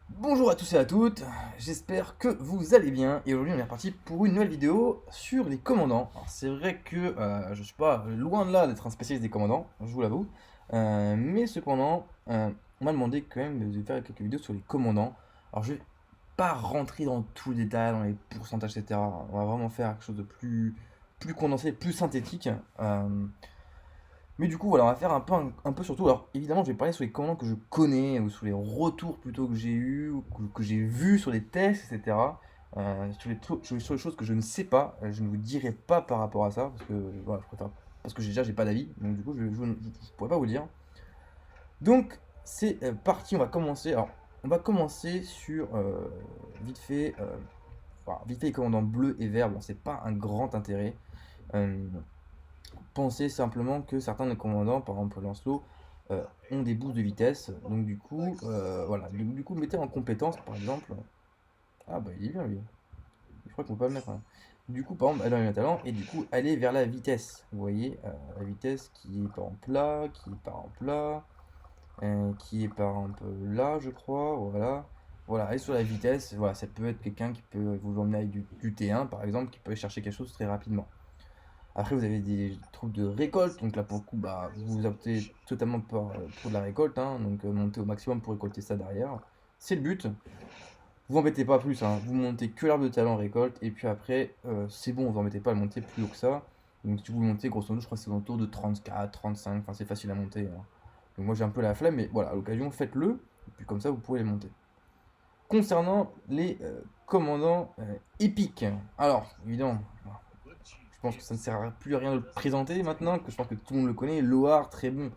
Bonjour à tous et à toutes, j'espère que vous allez bien et aujourd'hui on est reparti pour une nouvelle vidéo sur les commandants. Alors, c'est vrai que je suis pas loin de là d'être un spécialiste des commandants, je vous l'avoue, mais cependant on m'a demandé quand même de faire quelques vidéos sur les commandants. Alors je vais pas rentrer dans tout le détail, dans les pourcentages, etc. On va vraiment faire quelque chose de plus condensé, plus synthétique. Mais du coup, voilà, on va faire un peu surtout. Alors, évidemment, je vais parler sur les commandes que je connais, ou sur les retours plutôt que j'ai eu, ou que j'ai vu sur les tests, etc. Sur les choses que je ne sais pas, je ne vous dirai pas par rapport à ça, parce que voilà, je préfère, parce que déjà, j'ai pas d'avis, donc du coup, je pourrais pas vous dire. Donc, c'est parti, on va commencer. Alors, on va commencer sur vite fait, vite fait les commandes en bleu et vert. Bon, c'est pas un grand intérêt. Euh, Pensez simplement que certains des commandants, par exemple Lancelot, ont des boosts de vitesse. Donc du coup, voilà. Du coup, mettez en compétence, par exemple. Ah bah il est bien lui. Je crois qu'on peut pas le mettre, hein. Du coup, par exemple, aller dans les talents et du coup aller vers la vitesse. Vous voyez, la vitesse qui est par exemple là, qui est par exemple là, qui est par exemple là, je crois. Voilà. Voilà, aller sur la vitesse, voilà, ça peut être quelqu'un qui peut vous emmener avec du T1 par exemple, qui peut aller chercher quelque chose très rapidement. Après, vous avez des troupes de récolte, donc là pour le coup, bah, vous optez totalement pour de la récolte, hein, donc montez au maximum pour récolter ça derrière. C'est le but. Vous embêtez pas plus, hein, vous montez que l'arbre de talent récolte, et puis après, c'est bon, vous embêtez pas à le monter plus haut que ça. Donc si vous le montez, grosso modo, je crois que c'est autour de 34, 35, enfin c'est facile à monter, hein. Donc moi j'ai un peu la flemme, mais voilà, à l'occasion, faites-le, et puis comme ça vous pouvez les monter. Concernant les commandants épiques, alors évidemment, je pense que ça ne sert plus à rien de le présenter maintenant, que je pense que tout le monde le connaît. Loar, très bon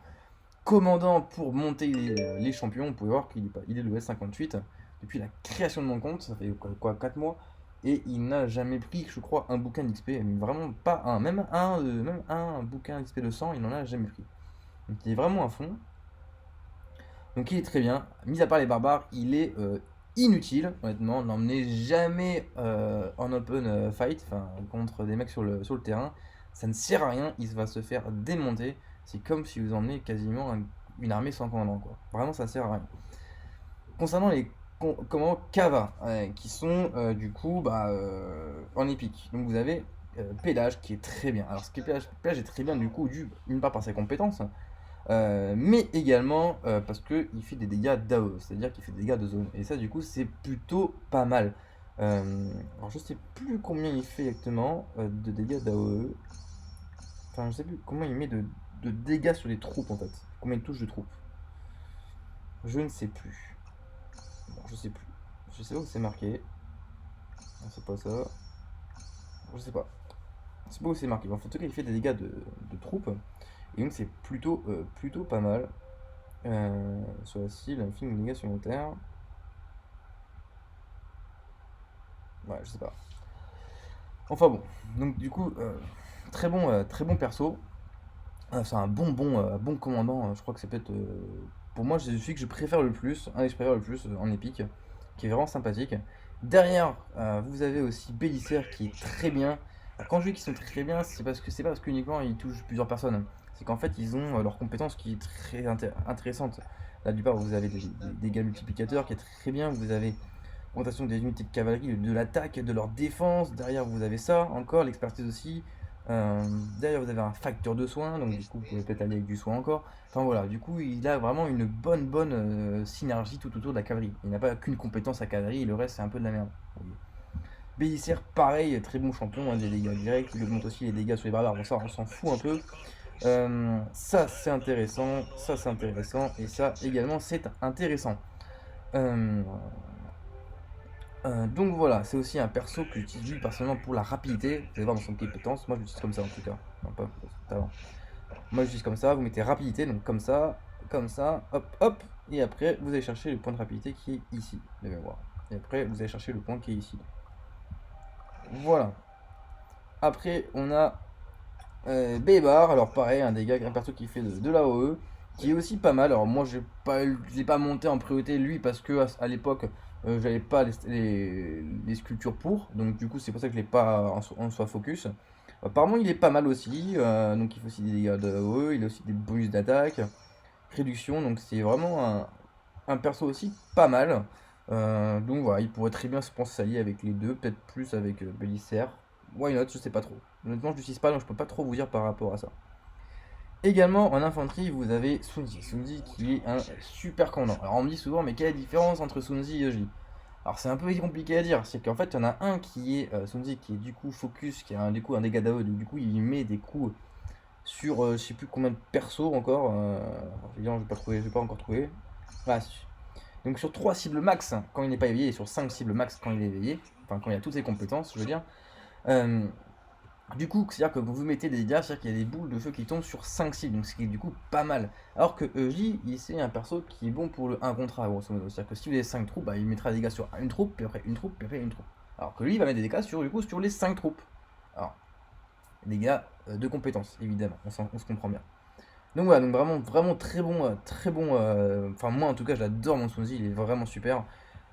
commandant pour monter les champions. Vous pouvez voir il est le S58 depuis la création de mon compte, ça fait quoi 4 mois. Et il n'a jamais pris, je crois, un bouquin d'XP, mais vraiment pas un. Même un bouquin d'XP de 100, il n'en a jamais pris. Donc il est vraiment à fond. Donc il est très bien. Mis à part les barbares, il est inutile, honnêtement. N'emmenez jamais en open fight, enfin, contre des mecs sur le terrain. Ça ne sert à rien, il va se faire démonter. C'est comme si vous emmenez quasiment une armée sans commandant, quoi. Vraiment, ça ne sert à rien. Concernant les comment Kava, qui sont du coup en épique. Donc vous avez Pélage qui est très bien. Alors ce qui est Pélage est très bien du coup, d'une part par ses compétences, mais également parce qu'il fait des dégâts d'AOE, c'est-à-dire qu'il fait des dégâts de zone. Et ça, du coup, c'est plutôt pas mal. Alors, je sais plus combien il fait exactement de dégâts d'AOE. Enfin, je sais plus combien il met de dégâts sur les troupes en fait. Combien il touche de troupes. Je ne sais plus. Bon, je sais plus. Je sais pas où c'est marqué. Non, c'est pas ça. Je sais pas. C'est pas où c'est marqué. Bon, en tout cas, il fait des dégâts de troupes. Et donc, c'est plutôt pas mal. Sur la cible, un film de dégâts supplémentaires. Ouais, je sais pas. Enfin bon, donc du coup, très bon perso. C'est un bon commandant. Je crois que c'est peut-être, pour moi, c'est celui que je préfère le plus, un des que je préfère le plus en épique, qui est vraiment sympathique. Derrière, vous avez aussi Bélisaire qui est très bien. Alors, quand je dis qu'ils sont très bien, c'est pas parce qu'uniquement ils touchent plusieurs personnes. C'est qu'en fait, ils ont leur compétence qui est très intéressante. Là, du part, vous avez des dégâts multiplicateurs qui est très bien. Vous avez augmentation des unités de cavalerie, de l'attaque, de leur défense. Derrière, vous avez ça, encore, l'expertise aussi. Euh, Derrière, vous avez un facteur de soin, donc du coup, vous pouvez peut-être aller avec du soin encore. Enfin voilà, du coup, il a vraiment une bonne synergie tout autour de la cavalerie. Il n'a pas qu'une compétence à cavalerie, et le reste, c'est un peu de la merde. Bélisaire, pareil, très bon champion, hein, des dégâts directs. Il augmente aussi les dégâts sur les barbares. Bon, ça, on s'en fout un peu. Ça, c'est intéressant. Ça, c'est intéressant. Et ça, également, c'est intéressant. Euh, donc voilà, c'est aussi un perso que j'utilise lui personnellement pour la rapidité. Vous allez voir dans son compétence, moi je l'utilise comme ça en tout cas. Non, pas talent. Moi j'utilise comme ça, vous mettez rapidité, donc comme ça, hop hop, et après vous allez chercher le point de rapidité qui est ici, de mémoire. Et après vous allez chercher le point qui est ici. Voilà. Après on a Bébar, alors pareil, un perso qui fait de l'AOE, qui est aussi pas mal. Alors moi je l'ai pas monté en priorité lui parce que à l'époque j'avais pas les sculptures pour, donc du coup c'est pour ça que je l'ai pas en soi focus. Apparemment il est pas mal aussi, donc il fait aussi des dégâts de AOE, il a aussi des bonus d'attaque, réduction, donc c'est vraiment un perso aussi pas mal. Donc voilà, il pourrait très bien se penser s'allier avec les deux, peut-être plus avec Bélisaire. Why not, je sais pas trop. Honnêtement, je l'utilise pas, donc je peux pas trop vous dire par rapport à ça. Également en infanterie, vous avez Sunzi. Sunzi qui est un super commandant. Alors on me dit souvent, mais quelle est la différence entre Sunzi et Eugli? Alors c'est un peu compliqué à dire, c'est qu'en fait il y en a un qui est Sunzi qui est du coup focus, qui a du coup un dégât d'AOE, donc du coup il met des coups sur je sais plus combien de persos encore. Je vais pas encore trouver. Voilà. Donc sur 3 cibles max quand il n'est pas éveillé et sur 5 cibles max quand il est éveillé, enfin quand il a toutes ses compétences, je veux dire. Euh, du coup, c'est-à-dire que vous mettez des dégâts, c'est-à-dire qu'il y a des boules de feu qui tombent sur 5 cibles, donc ce qui est du coup pas mal. Alors que Eugly, c'est un perso qui est bon pour le 1 contre 1, grosso modo. C'est-à-dire que si vous avez 5 troupes, bah, il mettra des dégâts sur une troupe, puis après une troupe, puis après une troupe. Alors que lui, il va mettre des dégâts sur, du coup, sur les 5 troupes. Alors, des dégâts de compétences, évidemment, on se comprend bien. Donc voilà, donc vraiment, vraiment très bon, très bon. Enfin, moi en tout cas, j'adore mon Swansea, il est vraiment super.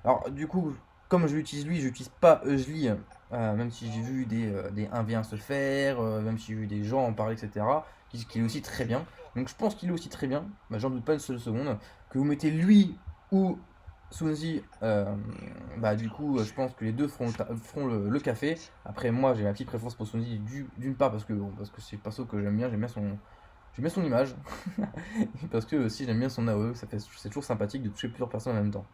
Alors, du coup, comme je l'utilise lui, je n'utilise pas Eugly, même si j'ai vu des 1v1 se faire, même si j'ai vu des gens en parler, etc. Qui est aussi très bien. Donc, je pense qu'il est aussi très bien, bah, j'en doute pas une seule seconde. Que vous mettez lui ou Swansea, bah, du coup, je pense que les deux feront le café. Après, moi, j'ai ma petite préférence pour Swansea, d'une part parce que, bon, parce que c'est le perso que j'aime bien son image. Parce que aussi j'aime bien son AOE, c'est toujours sympathique de toucher plusieurs personnes en même temps.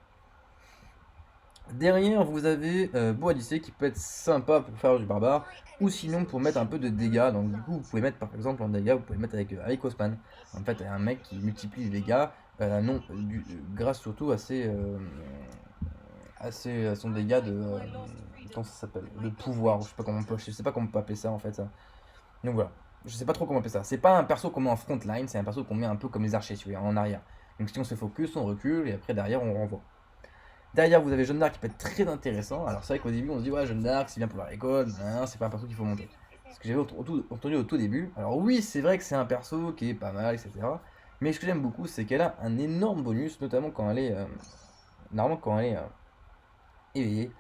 Derrière, vous avez Boadicée qui peut être sympa pour faire du barbare, ou sinon pour mettre un peu de dégâts. Donc du coup, vous pouvez mettre par exemple en dégâts, vous pouvez mettre avec Osman. En fait, un mec qui multiplie les dégâts, non, grâce surtout à son dégât de comment ça s'appelle, de pouvoir. Je sais pas comment on peut appeler ça en fait. Ça. Donc voilà, je sais pas trop comment appeler ça. C'est pas un perso qu'on met en front line, c'est un perso qu'on met un peu comme les archers, si vous voulez, en arrière. Donc si on se fait focus, on recule et après derrière on renvoie. Derrière vous avez Jeanne d'Arc qui peut être très intéressant. Alors c'est vrai qu'au début on se dit ouais Jeanne d'Arc c'est bien pour la récolte, c'est pas un perso qu'il faut monter. Ce que j'avais entendu au tout début. Alors oui c'est vrai que c'est un perso qui est pas mal, etc. Mais ce que j'aime beaucoup c'est qu'elle a un énorme bonus, notamment quand elle est normalement quand elle est éveillée.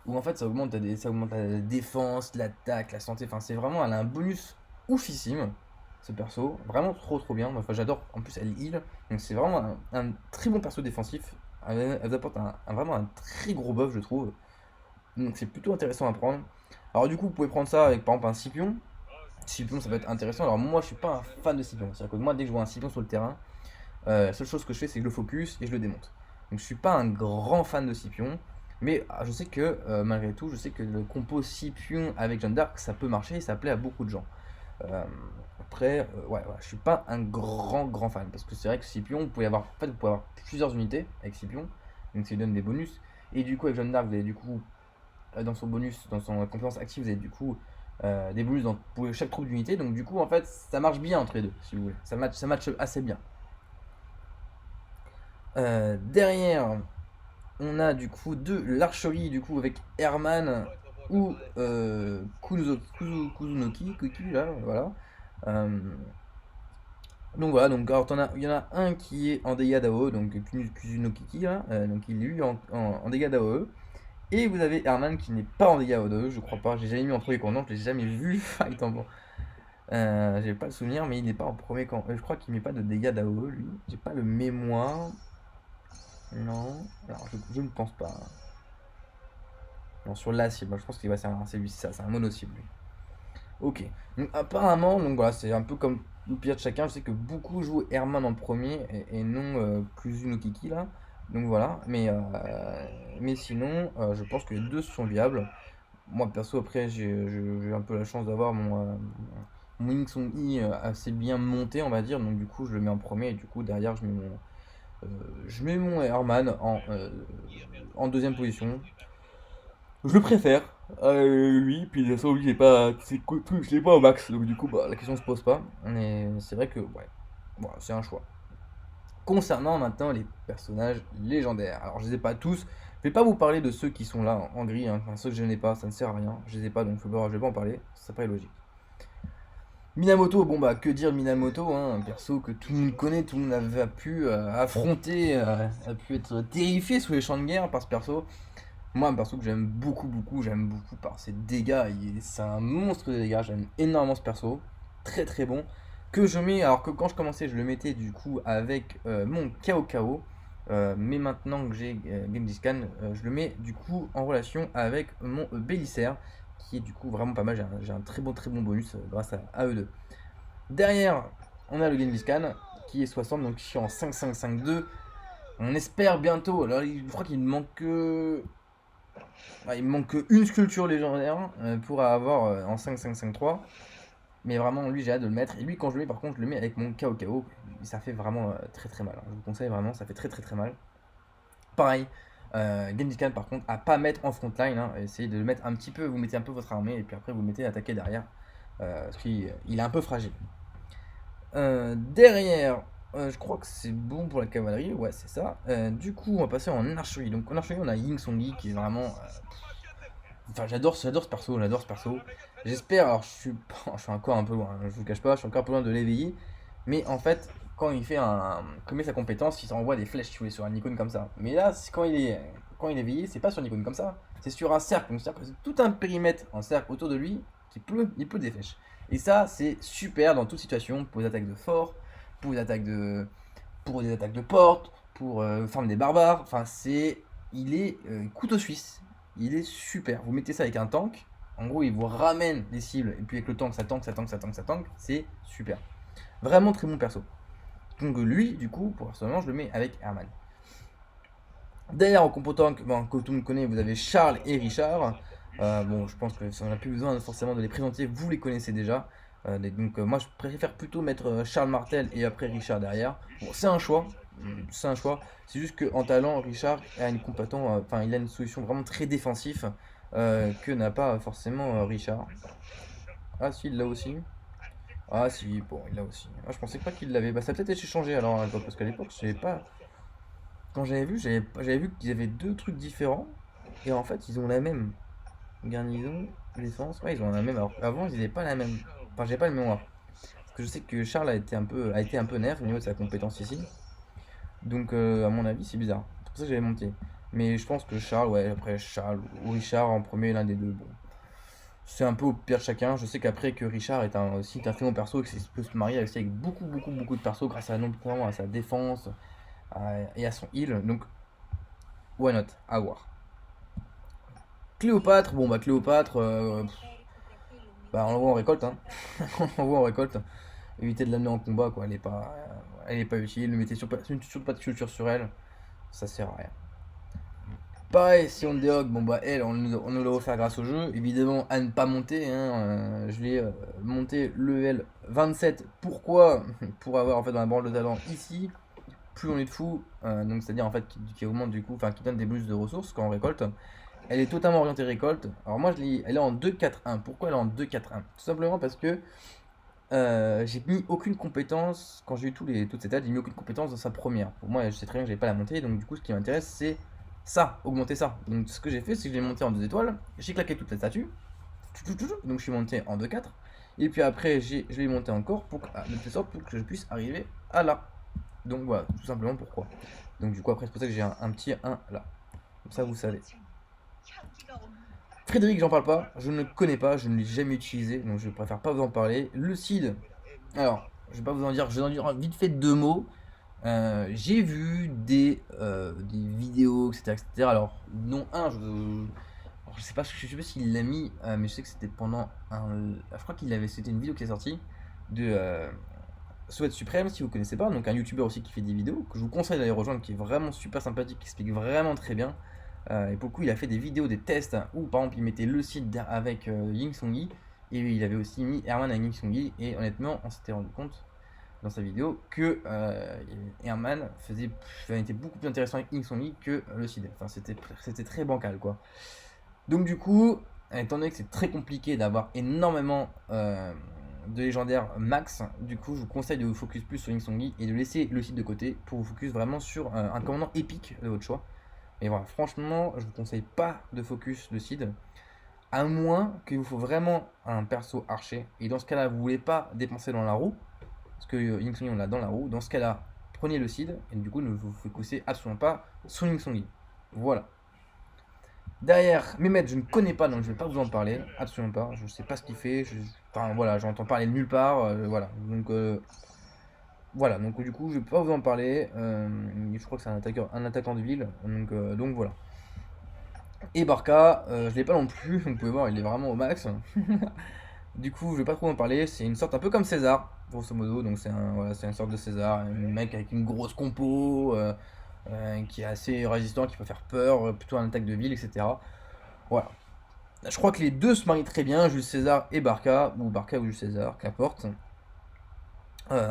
Où en fait ça augmente la défense, l'attaque, la santé. Enfin c'est vraiment, elle a un bonus oufissime ce perso, vraiment trop bien. Enfin, j'adore, en plus elle heal, donc c'est vraiment un très bon perso défensif. Elle apporte vraiment un très gros buff, je trouve. Donc c'est plutôt intéressant à prendre. Alors du coup, vous pouvez prendre ça avec par exemple un Scipion. Scipion, ça peut être intéressant. Alors moi, je suis pas un fan de Scipion. C'est-à-dire que moi, dès que je vois un Scipion sur le terrain, la seule chose que je fais, c'est que je le focus et je le démonte. Donc je suis pas un grand fan de Scipion. Mais je sais que, malgré tout, je sais que le compo Scipion avec Jeanne d'Arc, ça peut marcher et ça plaît à beaucoup de gens. Après, ouais, je suis pas un grand fan parce que c'est vrai que Scipion, vous pouvez avoir plusieurs unités avec Scipion, donc ça lui donne des bonus. Et du coup, avec Jeanne d'Arc, vous avez du coup, dans son bonus, dans son compétence active, vous avez du coup des bonus pour chaque troupe d'unité. Donc, du coup, en fait, ça marche bien entre les deux, si vous voulez. Ça match assez bien. Derrière, on a du coup de l'archerie, du coup, avec Herman ou Kuzunoki, là, voilà. Euh, Donc voilà, donc alors il y en a un qui est en dégâts d'AOE, donc Kuzunokiki, là, donc il est lui en dégâts d'AOE. Et vous avez Herman qui n'est pas en dégâts d'AOE, je crois pas, j'ai jamais mis en premier commandant, je l'ai jamais vu fight en bon. J'ai pas le souvenir, mais il n'est pas en premier camp. Je crois qu'il met pas de dégâts d'AOE lui, j'ai pas le mémoire. Non, alors je ne pense pas. Non, sur la cible, je pense que c'est lui, c'est un mono-cible lui. Ok. Donc apparemment, donc voilà, c'est un peu comme le pire de chacun. Je sais que beaucoup jouent Herman en premier et non Kuzu no Kiki là. Donc voilà. Mais sinon, je pense que les deux sont viables. Moi perso, après, j'ai un peu la chance d'avoir mon Wing Song I assez bien monté, on va dire. Donc du coup, je le mets en premier et du coup, derrière, je mets mon Herman en deuxième position. Je le préfère, lui, puis de toute façon, lui, je l'ai pas au max, donc du coup, bah, la question se pose pas. Mais c'est vrai que, ouais, voilà, c'est un choix. Concernant maintenant les personnages légendaires, alors je les ai pas tous, je vais pas vous parler de ceux qui sont là en gris, hein. Enfin, ceux que je n'ai pas, ça ne sert à rien, je les ai pas, donc je vais pas en parler, ça paraît logique. Minamoto, bon bah que dire de Minamoto, hein, un perso que tout le monde connaît, tout le monde a pu affronter, a pu être terrifié sous les champs de guerre par ce perso. Moi, un perso que j'aime beaucoup par ses dégâts. C'est un monstre de dégâts. J'aime énormément ce perso. Très bon. Que je mets, alors que quand je commençais, je le mettais du coup avec mon Kao Kao. Mais maintenant que j'ai Genghis Khan, je le mets du coup en relation avec mon Bélisaire, qui est du coup vraiment pas mal. J'ai un très bon bonus grâce à eux deux. Derrière, on a le Genghis Khan qui est 60, donc qui est en 5-5-5-2. On espère bientôt. Alors, je crois qu'il me manque que. Il me manque une sculpture légendaire pour avoir en 5-5-5-3. Mais vraiment, lui, j'ai hâte de le mettre. Et lui, quand je le mets, par contre, je le mets avec mon KO. Ça fait vraiment très mal. Je vous conseille vraiment, ça fait très mal. Pareil, Genghis Khan, par contre, à pas mettre en frontline. Essayez de le mettre un petit peu. Vous mettez un peu votre armée et puis après, vous le mettez à attaquer derrière. Parce qu'il est un peu fragile. Derrière, je crois que c'est bon pour la cavalerie. Ouais, c'est ça. Du coup, on va passer en archerie. Donc, en archerie, on a Ying Song qui est vraiment. Enfin, j'adore ce perso. J'espère, alors je suis encore un peu loin, je vous cache pas, je suis encore un peu loin de l'éveiller. Mais en fait, quand il met sa compétence, il s'envoie des flèches, si vous voulez, sur un icône comme ça. Mais là, quand il est éveillé, c'est pas sur un icône comme ça, c'est sur un cercle. Donc, c'est-à-dire que c'est tout un périmètre en cercle autour de lui il pleut des flèches. Et ça, c'est super dans toute situation, pour les attaques de fort, pour les attaques de, pour des attaques de porte, pour farm des barbares. Enfin, il est couteau suisse. Il est super. Vous mettez ça avec un tank. En gros, il vous ramène les cibles. Et puis avec le tank, ça tank. C'est super. Vraiment très bon perso. Donc lui, du coup, pour ce moment, je le mets avec Herman. Derrière, en compo tank, bon, comme tout le monde connaît, vous avez Charles et Richard. Bon, je pense que si on n'a plus besoin forcément de les présenter, vous les connaissez déjà. Donc moi, je préfère plutôt mettre Charles Martel et après Richard derrière. Bon, c'est un choix. C'est un choix. C'est juste qu'en talent, Richard a une combattant, enfin, il a une solution vraiment très défensive que n'a pas forcément Richard. Ah, si, il l'a aussi. Ah, si, bon, il l'a aussi. Ah, je pensais pas qu'il l'avait. Bah, ça a peut-être été changé alors à l'époque, parce qu'à l'époque, je savais pas. Quand j'avais vu qu'ils avaient deux trucs différents. Et en fait, ils ont la même garnison, défense. Ouais, ils ont la même. Alors avant, ils n'avaient pas la même. Enfin, j'ai pas le mémoire. Parce que je sais que Charles a été un peu nerf au niveau de sa compétence ici. Donc, à mon avis, c'est bizarre. C'est pour ça que j'avais monté. Mais je pense que Charles, ouais, après Charles ou Richard en premier, l'un des deux. Bon, c'est un peu au pire de chacun. Je sais qu'après que Richard est aussi un très bon perso, qu'il peut se marier aussi avec beaucoup de persos grâce à, notamment à sa défense et à son heal. Donc, why not? À voir. Cléopâtre, bon bah Cléopâtre, bah on l'envoie en récolte, hein. On l'envoie en récolte. Évitez de l'amener en combat, quoi. Elle est pas utile. Mettez surtout pas de culture sur elle, ça sert à rien. Pareil, si on dérogue, bon bah elle, on nous l'a offert grâce au jeu. Évidemment, à ne pas monter. Je l'ai monté level 27. Pourquoi? Pour avoir en fait dans la branche de talent ici, plus on est de fou. Donc c'est-à-dire en fait qui augmente du coup, enfin qui donne des bonus de ressources quand on récolte. Elle est totalement orientée récolte. Alors moi elle est en 2-4-1. Pourquoi elle est en 2-4-1? Tout simplement parce que j'ai mis aucune compétence, quand j'ai eu toutes ces dates, j'ai mis aucune compétence dans sa première. Pour moi, je sais très bien que j'avais pas la montée, donc du coup, ce qui m'intéresse, c'est ça, augmenter ça. Donc ce que j'ai fait, c'est que j'ai monté en 2 étoiles, j'ai claqué toute la statue, donc je suis monté en 2-4, et puis après, je l'ai monté encore de telle sorte pour que je puisse arriver à là. Donc voilà, tout simplement pourquoi. Donc du coup, après, c'est pour ça que j'ai un petit 1 là. Comme ça, vous savez. Frédéric, j'en parle pas, je ne le connais pas, je ne l'ai jamais utilisé, donc je préfère pas vous en parler. Le Cid, alors, je vais pas vous en dire, je vais en dire vite fait deux mots. J'ai vu des vidéos, etc. Alors, non, alors, je sais pas s'il l'a mis, mais je sais que c'était pendant je crois c'était une vidéo qui est sortie de Sweat Supreme, si vous connaissez pas, donc un youtubeur aussi qui fait des vidéos, que je vous conseille d'aller rejoindre, qui est vraiment super sympathique, qui explique vraiment très bien. Et pour le coup, il a fait des vidéos, des tests, où par exemple il mettait le site avec Ying Song Yi, et il avait aussi mis Herman avec Ying Song Yi, et honnêtement, on s'était rendu compte dans sa vidéo que Herman était beaucoup plus intéressant avec Ying Song Yi que le site. Enfin, c'était très bancal quoi. Donc, du coup, étant donné que c'est très compliqué d'avoir énormément de légendaires max, du coup, je vous conseille de vous focus plus sur Ying Song Yi et de laisser le site de côté pour vous focus vraiment sur un commandant épique de votre choix. Mais voilà, franchement, je vous conseille pas de focus le Cid, à moins qu'il vous faut vraiment un perso archer. Et dans ce cas-là, vous voulez pas dépenser dans la roue, parce que Ying Song Yi on l'a dans la roue. Dans ce cas-là, prenez le Cid, et du coup, ne vous focussez absolument pas sur Ying Song Yi. Voilà. Derrière, Mehmet, je ne connais pas, donc je vais pas vous en parler, absolument pas. Je sais pas ce qu'il fait, enfin voilà, j'entends parler de nulle part, voilà. Donc Voilà, donc du coup, je vais pas vous en parler. Je crois que c'est un attaquant de ville, donc voilà. Et Barca, je l'ai pas non plus, vous pouvez voir, il est vraiment au max. Du coup, je vais pas trop en parler. C'est une sorte un peu comme César, grosso modo. Donc voilà, c'est une sorte de César, un mec avec une grosse compo, qui est assez résistant, qui peut faire peur, plutôt en attaque de ville, etc. Voilà. Je crois que les deux se marient très bien, Jules César et Barca, ou Barca ou Jules César, qu'importe.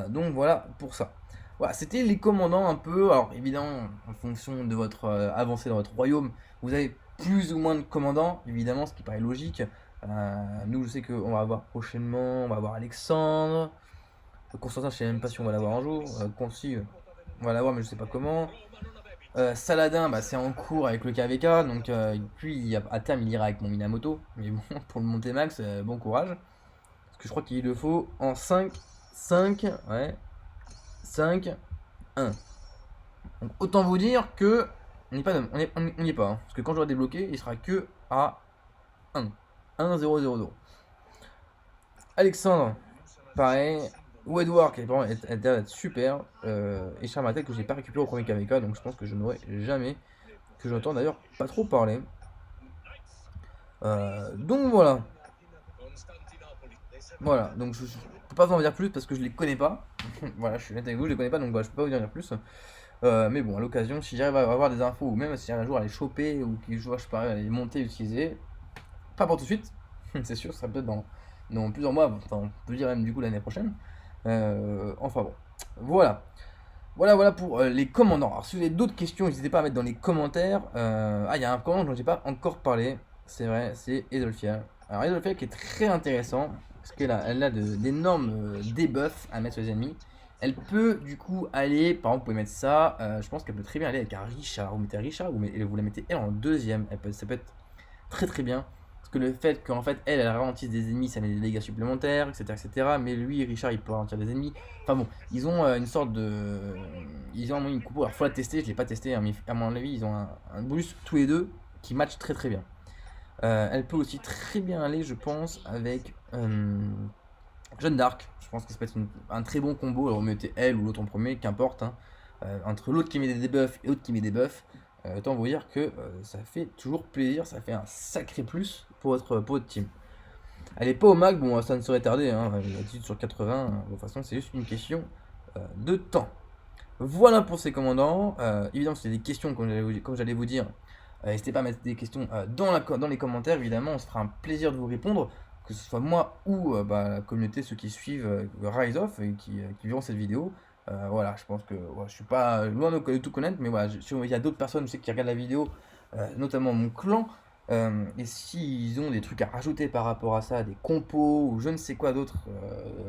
Donc voilà pour ça. Voilà, c'était les commandants un peu. Alors évidemment, en fonction de votre avancée dans votre royaume, vous avez plus ou moins de commandants, évidemment, ce qui paraît logique. Nous, je sais qu'on va avoir prochainement, on va avoir Alexandre. Constantin, je sais même pas si on va l'avoir un jour. Conci, on va l'avoir, mais je sais pas comment. Saladin, bah, c'est en cours avec le KVK, donc puis à terme il ira avec mon Minamoto. Mais bon, pour le monter max, bon courage. Parce que je crois qu'il le faut en 5, ouais, 5, 1. Donc autant vous dire que on n'y est pas, on y est pas. Hein. Parce que quand j'aurai débloqué, il sera que à 1. 1, 0, 0, 0. Alexandre, pareil. Ou Edouard, qui est d'être super. Et Charmatel, que j'ai pas récupéré au premier KVK, donc je pense que je n'aurai jamais. Que j'entends d'ailleurs pas trop parler. Donc voilà. Voilà, donc je peux pas vous en dire plus parce que je les connais pas. Voilà, je suis honnête avec vous, je les connais pas, donc voilà, je peux pas vous en dire plus. Mais bon, à l'occasion, si j'arrive à avoir des infos, ou même si j'arrive un jour à les choper, ou que je vois, je parais, à les monter, utiliser, pas pour tout de suite, c'est sûr, ce sera peut-être dans plusieurs mois, enfin, on peut dire même du coup l'année prochaine. Enfin bon, voilà. Voilà pour les commandants. Alors si vous avez d'autres questions, n'hésitez pas à mettre dans les commentaires. Il y a un commandant dont j'ai pas encore parlé, c'est vrai, c'est Edolfia. Alors Edolfia qui est très intéressant, parce elle a d'énormes debuffs à mettre sur les ennemis. Elle peut du coup aller, par exemple vous pouvez mettre ça, je pense qu'elle peut très bien aller avec un Richard. Vous mettez un Richard, vous la mettez elle en deuxième, ça peut être très très bien. Parce que le fait qu'en fait elle ralentisse des ennemis, ça met des dégâts supplémentaires, etc. etc. Mais lui, Richard, il peut ralentir des ennemis. Enfin bon, ils ont une sorte de. Ils ont une compo. Alors faut la tester, je l'ai pas testé, hein, mais à mon avis, ils ont un bonus tous les deux qui match très très bien. Elle peut aussi très bien aller, je pense, avec Jeanne d'Arc. Je pense que ça peut être un très bon combo. Alors vous mettez elle ou l'autre en premier, qu'importe. Hein. Entre l'autre qui met des debuffs et l'autre qui met des buffs. Autant vous dire que ça fait toujours plaisir, ça fait un sacré plus pour votre team. Elle est pas au max, bon ça ne serait tardé, hein, 18 sur 80, de toute façon c'est juste une question de temps. Voilà pour ces commandants. Évidemment, si c'est des questions, comme j'allais vous dire, n'hésitez pas à mettre des questions dans les commentaires. Évidemment, on se fera un plaisir de vous répondre, que ce soit moi ou la communauté, ceux qui suivent Rise of et qui verront cette vidéo. Voilà, je pense que je suis pas loin de tout connaître, mais voilà, il y a d'autres personnes je sais, qui regardent la vidéo, notamment mon clan. Et s'ils ont des trucs à rajouter par rapport à ça, des compos ou je ne sais quoi d'autre,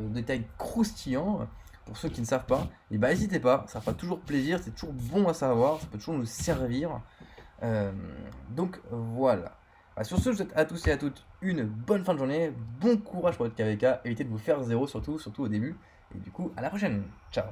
détails croustillants, pour ceux qui ne savent pas, et bah n'hésitez pas, ça fera toujours plaisir, c'est toujours bon à savoir, ça peut toujours nous servir. Donc voilà. Sur ce, je vous souhaite à tous et à toutes une bonne fin de journée, bon courage pour votre KVK, évitez de vous faire zéro surtout au début, et du coup à la prochaine, ciao.